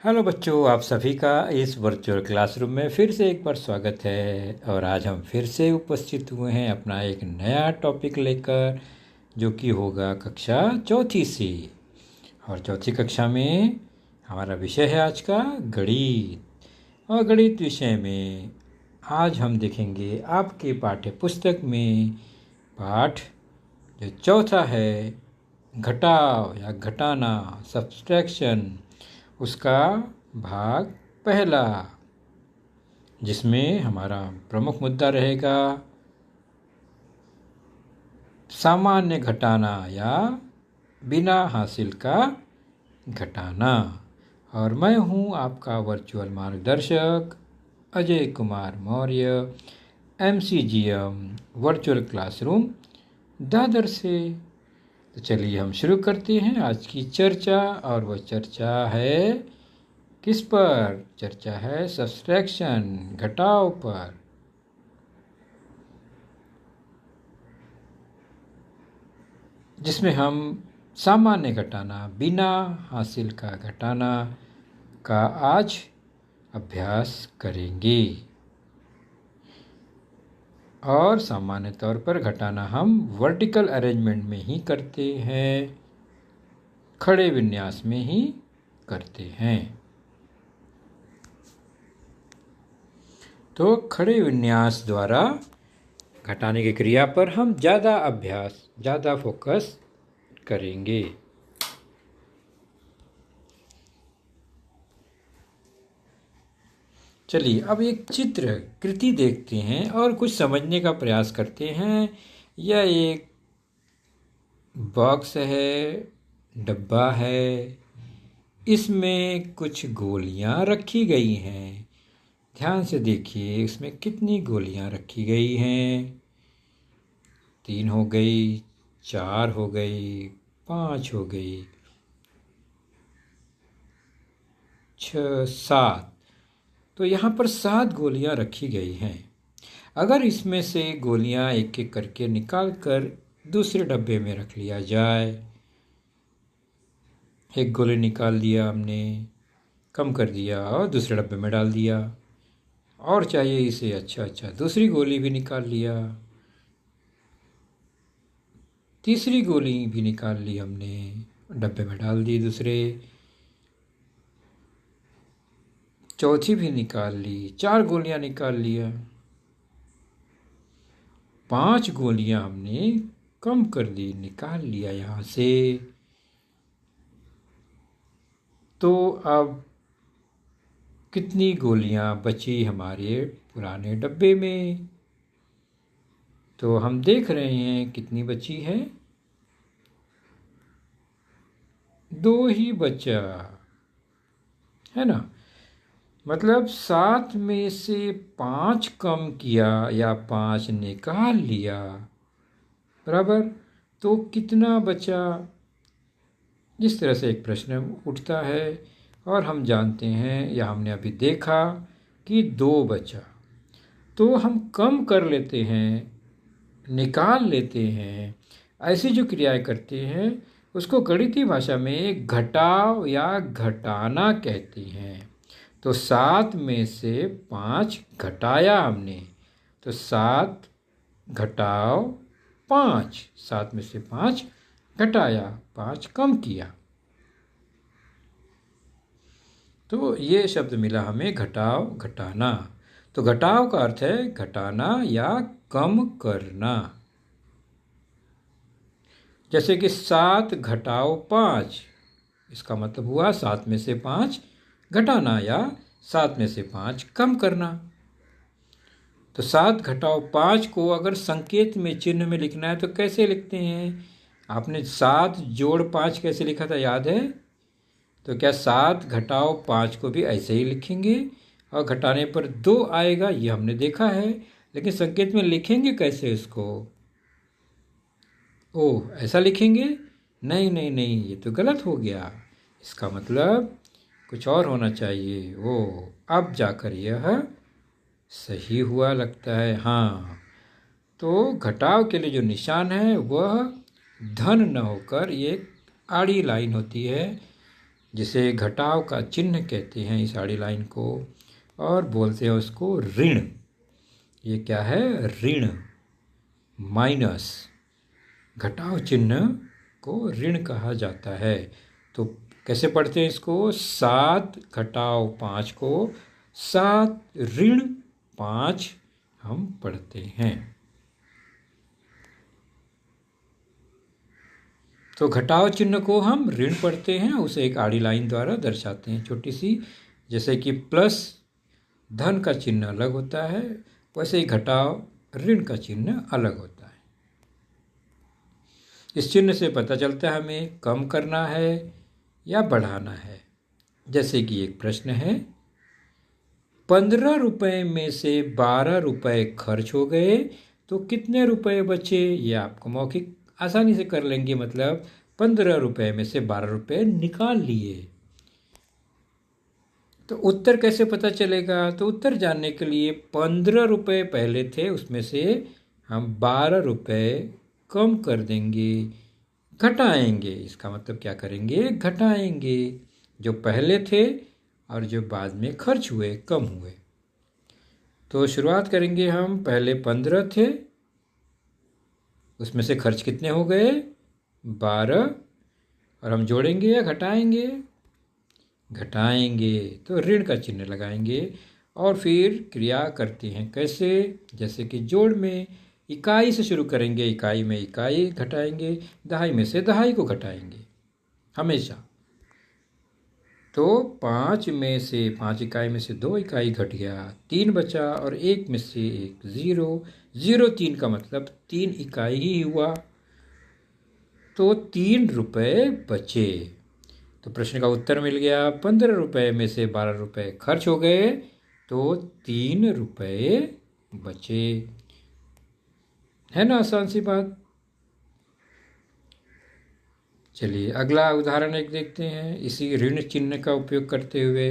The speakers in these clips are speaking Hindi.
हेलो बच्चों, आप सभी का इस वर्चुअल क्लासरूम में फिर से एक बार स्वागत है। और आज हम फिर से उपस्थित हुए हैं अपना एक नया टॉपिक लेकर, जो कि होगा कक्षा चौथी से। और चौथी कक्षा में हमारा विषय है आज का गणित। और गणित विषय में आज हम देखेंगे आपके पाठ्य पुस्तक में पाठ जो चौथा है, घटाव या घटाना, सब्सट्रैक्शन, उसका भाग पहला, जिसमें हमारा प्रमुख मुद्दा रहेगा सामान्य घटाना या बिना हासिल का घटाना। और मैं हूं आपका वर्चुअल मार्गदर्शक Ajay Kumar Maurya, MCGM virtual classroom Dadar से। तो चलिए हम शुरू करते हैं आज की चर्चा। और वह चर्चा है किस पर? चर्चा है सब्सट्रैक्शन, घटाव पर। जिसमें हम सामान्य घटाना, बिना हासिल का घटाना का आज अभ्यास करेंगे। और सामान्य तौर पर घटाना हम वर्टिकल अरेंजमेंट में ही करते हैं, खड़े विन्यास में ही करते हैं। तो खड़े विन्यास द्वारा घटाने की क्रिया पर हम ज़्यादा अभ्यास, ज़्यादा फोकस करेंगे। चलिए अब एक चित्र कृति देखते हैं और कुछ समझने का प्रयास करते हैं। यह एक बॉक्स है, डब्बा है, इसमें कुछ गोलियां रखी गई हैं। ध्यान से देखिए इसमें कितनी गोलियां रखी गई हैं। 3 हो गई, 4 हो गई, 5 हो गई, 6, 7। तो यहाँ पर 7 गोलियां रखी गई हैं। अगर इसमें से गोलियां एक एक करके निकाल कर दूसरे डब्बे में रख लिया जाए, एक गोली निकाल दिया हमने, कम कर दिया और दूसरे डब्बे में डाल दिया, और चाहिए इसे, अच्छा दूसरी गोली भी निकाल लिया, तीसरी गोली भी निकाल ली हमने, डब्बे में डाल दी दूसरे, चौथी भी निकाल ली, 4 गोलियां निकाल लिया, 5 गोलियां हमने कम कर दी, निकाल लिया यहाँ से। तो अब कितनी गोलियां बची हमारे पुराने डब्बे में? तो हम देख रहे हैं कितनी बची है, 2 ही बचा है ना। मतलब 7 में से 5 कम किया या 5 निकाल लिया, बराबर। तो कितना बचा? जिस तरह से एक प्रश्न उठता है और हम जानते हैं या हमने अभी देखा कि 2 बचा, तो हम कम कर लेते हैं, निकाल लेते हैं। ऐसी जो क्रियाएं करते हैं उसको गणितीय भाषा में घटाव या घटाना कहते हैं। तो 7 में से 5 घटाया हमने, तो 7 घटाव 5, 7 में से 5 घटाया, 5 कम किया। तो ये शब्द मिला हमें घटाव, घटाना। तो घटाव का अर्थ है घटाना या कम करना। जैसे कि 7 घटाव 5, इसका मतलब हुआ 7 में से 5 घटाना या 7 में से 5 कम करना। तो 7 घटाव 5 को अगर संकेत में, चिन्ह में लिखना है तो कैसे लिखते हैं? आपने 7 जोड़ 5 कैसे लिखा था, याद है? तो क्या 7 घटाव 5 को भी ऐसे ही लिखेंगे और घटाने पर 2 आएगा, ये हमने देखा है। लेकिन संकेत में लिखेंगे कैसे इसको? ओह, ऐसा लिखेंगे? नहीं नहीं नहीं, ये तो गलत हो गया। इसका मतलब कुछ और होना चाहिए। ओह, अब जाकर यह सही हुआ लगता है। हाँ, तो घटाव के लिए जो निशान है वह धन न होकर एक आड़ी लाइन होती है, जिसे घटाव का चिन्ह कहते हैं इस आड़ी लाइन को, और बोलते हैं उसको ऋण। ये क्या है? ऋण, माइनस। घटाव चिन्ह को ऋण कहा जाता है। तो कैसे पढ़ते हैं इसको? 7 घटाव 5 को 7 ऋण 5 हम पढ़ते हैं। तो घटाव चिन्ह को हम ऋण पढ़ते हैं, उसे एक आड़ी लाइन द्वारा दर्शाते हैं छोटी सी। जैसे कि प्लस धन का चिन्ह अलग होता है, वैसे ही घटाव ऋण का चिन्ह अलग होता है। इस चिन्ह से पता चलता है हमें कम करना है या बढ़ाना है। जैसे कि एक प्रश्न है, 15 रुपए में से 12 रुपए खर्च हो गए तो कितने रुपए बचे? ये आपको मौखिक आसानी से कर लेंगे। मतलब 15 रुपए में से 12 रुपए निकाल लिए। तो उत्तर कैसे पता चलेगा? तो उत्तर जानने के लिए 15 रुपए पहले थे, उसमें से हम 12 रुपए कम कर देंगे, घटाएंगे। इसका मतलब क्या करेंगे? घटाएंगे। जो पहले थे और जो बाद में खर्च हुए, कम हुए। तो शुरुआत करेंगे हम, पहले 15 थे, उसमें से खर्च कितने हो गए? 12। और हम जोड़ेंगे या घटाएंगे? घटाएंगे। तो ऋण का चिन्ह लगाएंगे और फिर क्रिया करते हैं। कैसे? जैसे कि जोड़ में इकाई से शुरू करेंगे, इकाई में इकाई घटाएंगे, दहाई में से दहाई को घटाएंगे हमेशा। तो 5 में से 5 इकाई में से 2 इकाई घट गया, 3 बचा, और 1 में से 1 0, 0 3 का मतलब 3 इकाई ही हुआ। तो 3 रुपए बचे। तो प्रश्न का उत्तर मिल गया। 15 रुपए में से 12 रुपए खर्च हो गए तो 3 रुपए बचे। है ना आसान सी बात? चलिए अगला उदाहरण एक देखते हैं इसी ऋण चिन्ह का उपयोग करते हुए।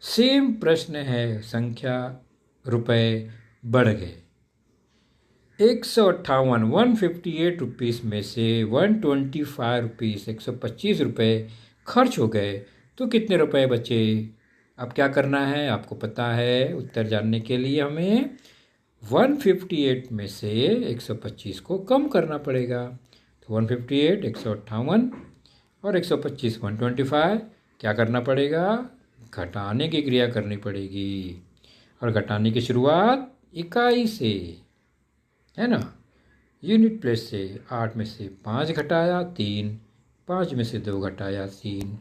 सेम प्रश्न है, संख्या रुपए बढ़ गए। 158 158 रुपीस में से 125 रुपीस 125 रुपये खर्च हो गए तो कितने रुपए बचे? अब क्या करना है? आपको पता है, उत्तर जानने के लिए हमें 158 में से 125 को कम करना पड़ेगा। तो 158 158 और 125 125, क्या करना पड़ेगा? घटाने की क्रिया करनी पड़ेगी। और घटाने की शुरुआत इकाई से, है ना? यूनिट प्लेस से 8 में से 5 घटाया 3, 5 में से 2 घटाया 3,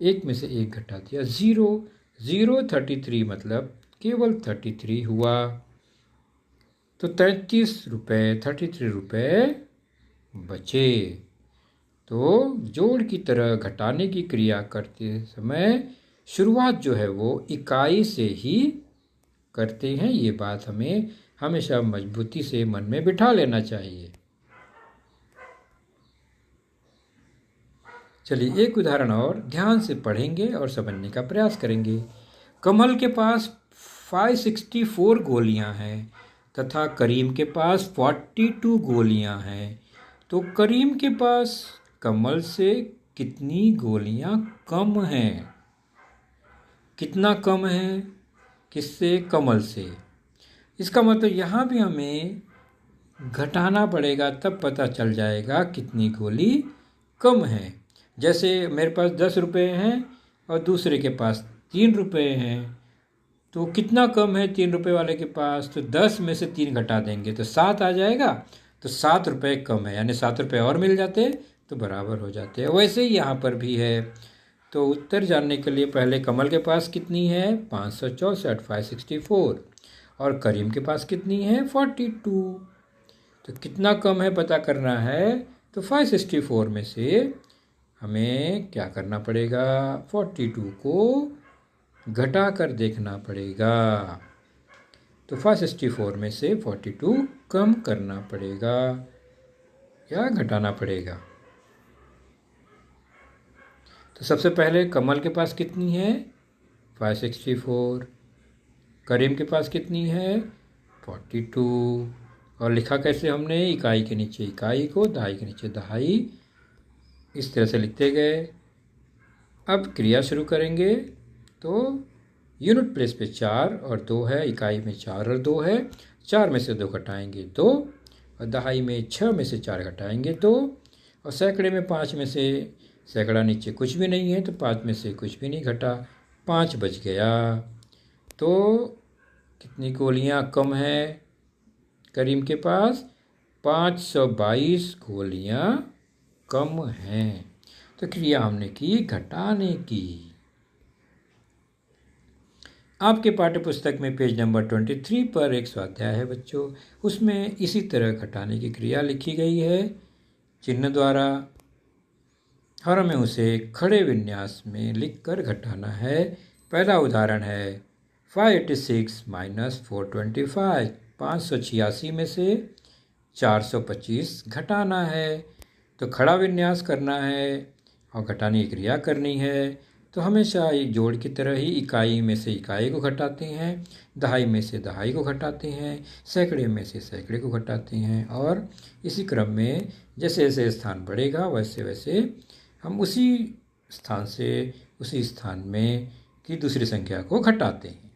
1 में से 1 घटा दिया 0, 0 33 मतलब केवल 33 हुआ। तो 33 रुपये बचे। तो जोड़ की तरह घटाने की क्रिया करते समय शुरुआत जो है वो इकाई से ही करते हैं। ये बात हमें हमेशा मजबूती से मन में बिठा लेना चाहिए। चलिए एक उदाहरण और ध्यान से पढ़ेंगे और समझने का प्रयास करेंगे। कमल के पास 564 गोलियां हैं तथा करीम के पास 42 गोलियां हैं। तो करीम के पास कमल से कितनी गोलियां कम हैं? कितना कम है? किससे? कमल से। इसका मतलब यहाँ भी हमें घटाना पड़ेगा, तब पता चल जाएगा कितनी गोली कम है। जैसे मेरे पास 10 रुपये हैं और दूसरे के पास 3 रुपये हैं, तो कितना कम है 3 रुपये वाले के पास? तो 10 में से 3 घटा देंगे तो 7 आ जाएगा। तो 7 रुपये कम है, यानी 7 रुपये और मिल जाते तो बराबर हो जाते हैं। वैसे ही यहाँ पर भी है। तो उत्तर जानने के लिए पहले कमल के पास कितनी है? 564 564, और करीम के पास कितनी है? 42। तो कितना कम है पता करना है। तो 564 में से हमें क्या करना पड़ेगा? 42 को घटा कर देखना पड़ेगा। तो 564 में से 42 कम करना पड़ेगा या घटाना पड़ेगा। तो सबसे पहले कमल के पास कितनी है? 564। करीम के पास कितनी है? 42। और लिखा कैसे हमने? इकाई के नीचे इकाई को, दहाई के नीचे दहाई, इस तरह से लिखते गए। अब क्रिया शुरू करेंगे तो यूनिट प्लेस पे 4 और 2 है, इकाई में 4 और 2 है, 4 में से 2 घटाएंगे 2, और दहाई में 6 में से 4 घटाएंगे 2, और सैकड़े में 5 में से सैकड़ा नीचे कुछ भी नहीं है तो 5 में से कुछ भी नहीं घटा, 5 बच गया। तो कितनी गोलियां कम है करीम के पास? 522 गोलियां कम हैं। तो क्रिया हमने की घटाने की। आपके पाठ्य पुस्तक में पेज नंबर 23 पर एक स्वाध्याय है बच्चों, उसमें इसी तरह घटाने की क्रिया लिखी गई है चिन्ह द्वारा, और हमें उसे खड़े विन्यास में लिखकर घटाना है। पहला उदाहरण है 586 माइनस 425, 586 में से 425 घटाना है। तो खड़ा विन्यास करना है और घटाने की क्रिया करनी है। तो हमेशा एक जोड़ की तरह ही इकाई में से इकाई को घटाते हैं, दहाई में से दहाई को घटाते हैं, सैकड़े में से सैकड़े को घटाते हैं, और इसी क्रम में जैसे जैसे स्थान बढ़ेगा वैसे वैसे हम उसी स्थान से उसी स्थान में की दूसरी संख्या को घटाते हैं।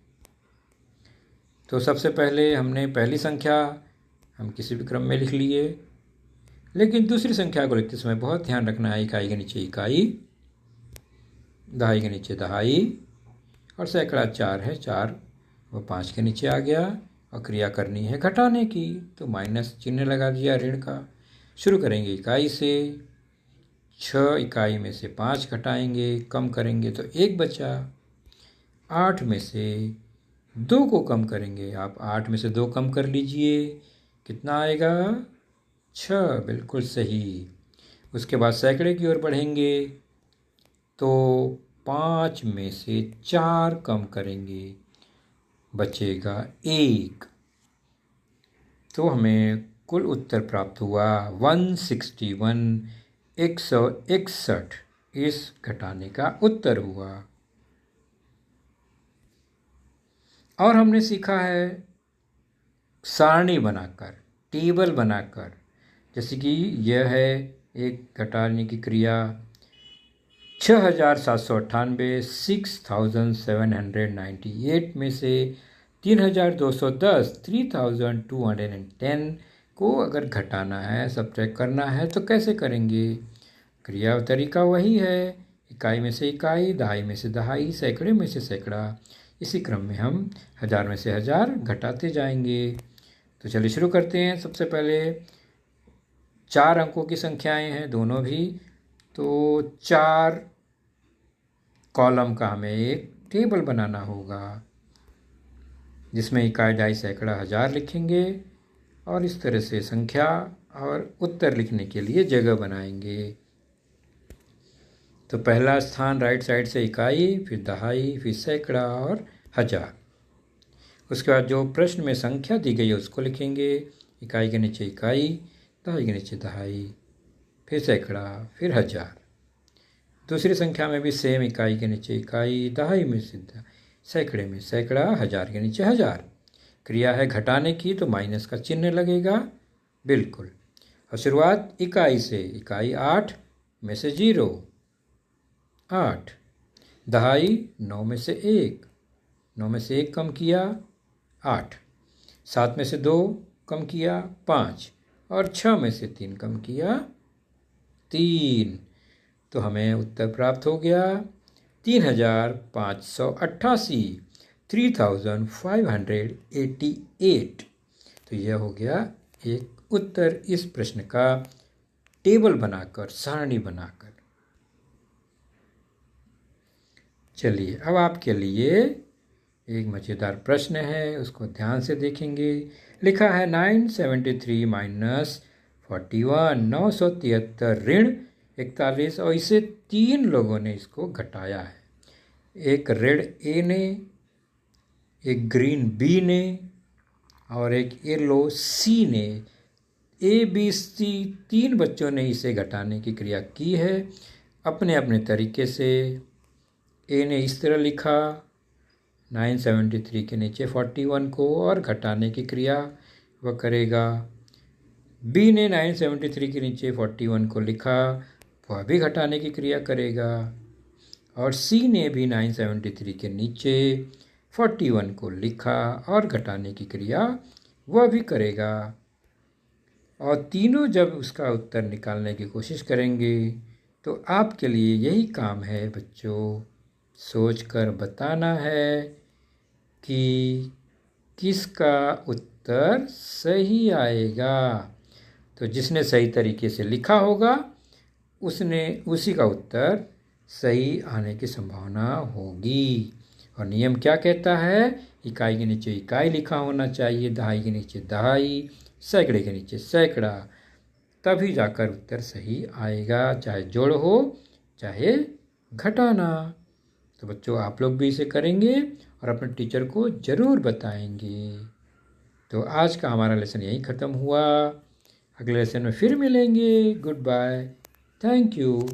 तो सबसे पहले हमने पहली संख्या हम किसी भी क्रम में लिख लिए, लेकिन दूसरी संख्या को लिखते समय बहुत ध्यान रखना है, इकाई के नीचे इकाई, दहाई के नीचे दहाई, और सैकड़ा 4 है, 4 वो 5 के नीचे आ गया, और क्रिया करनी है घटाने की। तो माइनस चिन्ह लगा दिया ऋण का। शुरू करेंगे इकाई से, 6 इकाई में से 5 घटाएंगे, कम करेंगे तो 1 बचा, 8 में से 2 को कम करेंगे, आप 8 में से 2 कम कर लीजिए, कितना आएगा? 6, बिल्कुल सही। उसके बाद सैकड़े की ओर बढ़ेंगे तो 5 में से 4 कम करेंगे, बचेगा 1। तो हमें कुल उत्तर प्राप्त हुआ 161, 161 इस घटाने का उत्तर हुआ। और हमने सीखा है सारणी बनाकर, टेबल बनाकर, जैसे कि यह है एक घटाने की क्रिया 6798 6798 में से 3210 3210 को अगर घटाना है, सब्ट्रैक्ट करना है तो कैसे करेंगे? क्रिया तरीका वही है, इकाई में से इकाई, दहाई में से दहाई, सैकड़े में से सैकड़ा, इसी क्रम में हम 1000 में से 1000 घटाते जाएंगे। तो चलिए शुरू करते हैं। सबसे पहले 4 अंकों की संख्याएं हैं दोनों भी, तो 4 कॉलम का हमें एक टेबल बनाना होगा जिसमें इकाई, दहाई, सैकड़ा, 1000 लिखेंगे, और इस तरह से संख्या और उत्तर लिखने के लिए जगह बनाएंगे। तो पहला स्थान राइट साइड से इकाई, फिर दहाई, फिर सैकड़ा और 1000। उसके बाद जो प्रश्न में संख्या दी गई है उसको लिखेंगे, इकाई के नीचे इकाई, दहाई के नीचे दहाई, फिर सैकड़ा, फिर 1000। दूसरी संख्या में भी सेम, इकाई के नीचे इकाई, दहाई में से सैकड़े में सैकड़ा, 1000 के नीचे 1000। क्रिया है घटाने की तो माइनस का चिन्ह लगेगा, बिल्कुल। और शुरुआत इकाई से, इकाई 8 में से 0, 8, दहाई 9 में से 1, 9 में से 1 कम किया 8, 7 में से 2 कम किया 5, और 6 में से 3 कम किया 3। तो हमें उत्तर प्राप्त हो गया 3588, 3588। तो यह हो गया एक उत्तर इस प्रश्न का टेबल बनाकर, सारणी बनाकर। चलिए अब आपके लिए एक मज़ेदार प्रश्न है, उसको ध्यान से देखेंगे। लिखा है 973 माइनस 41, 973 ऋण 41, और इसे 3 लोगों ने इसको घटाया है। एक रेड ए ने, एक ग्रीन बी ने, और एक येलो सी ने। ए बी सी 3 बच्चों ने इसे घटाने की क्रिया की है अपने अपने तरीके से। ए ने इस तरह लिखा 973 के नीचे 41 को और घटाने की क्रिया वह करेगा। बी ने 973 के नीचे 41 को लिखा, वह भी घटाने की क्रिया करेगा। और सी ने भी 973 के नीचे 41 को लिखा और घटाने की क्रिया वह भी करेगा। और तीनों जब उसका उत्तर निकालने की कोशिश करेंगे तो आपके लिए यही काम है बच्चों, सोचकर बताना है कि किसका उत्तर सही आएगा। तो जिसने सही तरीके से लिखा होगा उसने उसी का उत्तर सही आने की संभावना होगी। और नियम क्या कहता है? इकाई के नीचे इकाई लिखा होना चाहिए, दहाई के नीचे दहाई, सैकड़े के नीचे सैकड़ा, तभी जाकर उत्तर सही आएगा, चाहे जोड़ हो चाहे घटाना। तो बच्चों आप लोग भी इसे करेंगे और अपने टीचर को ज़रूर बताएंगे। तो आज का हमारा लेसन यहीं ख़त्म हुआ। अगले लेसन में फिर मिलेंगे। Goodbye. Thank you.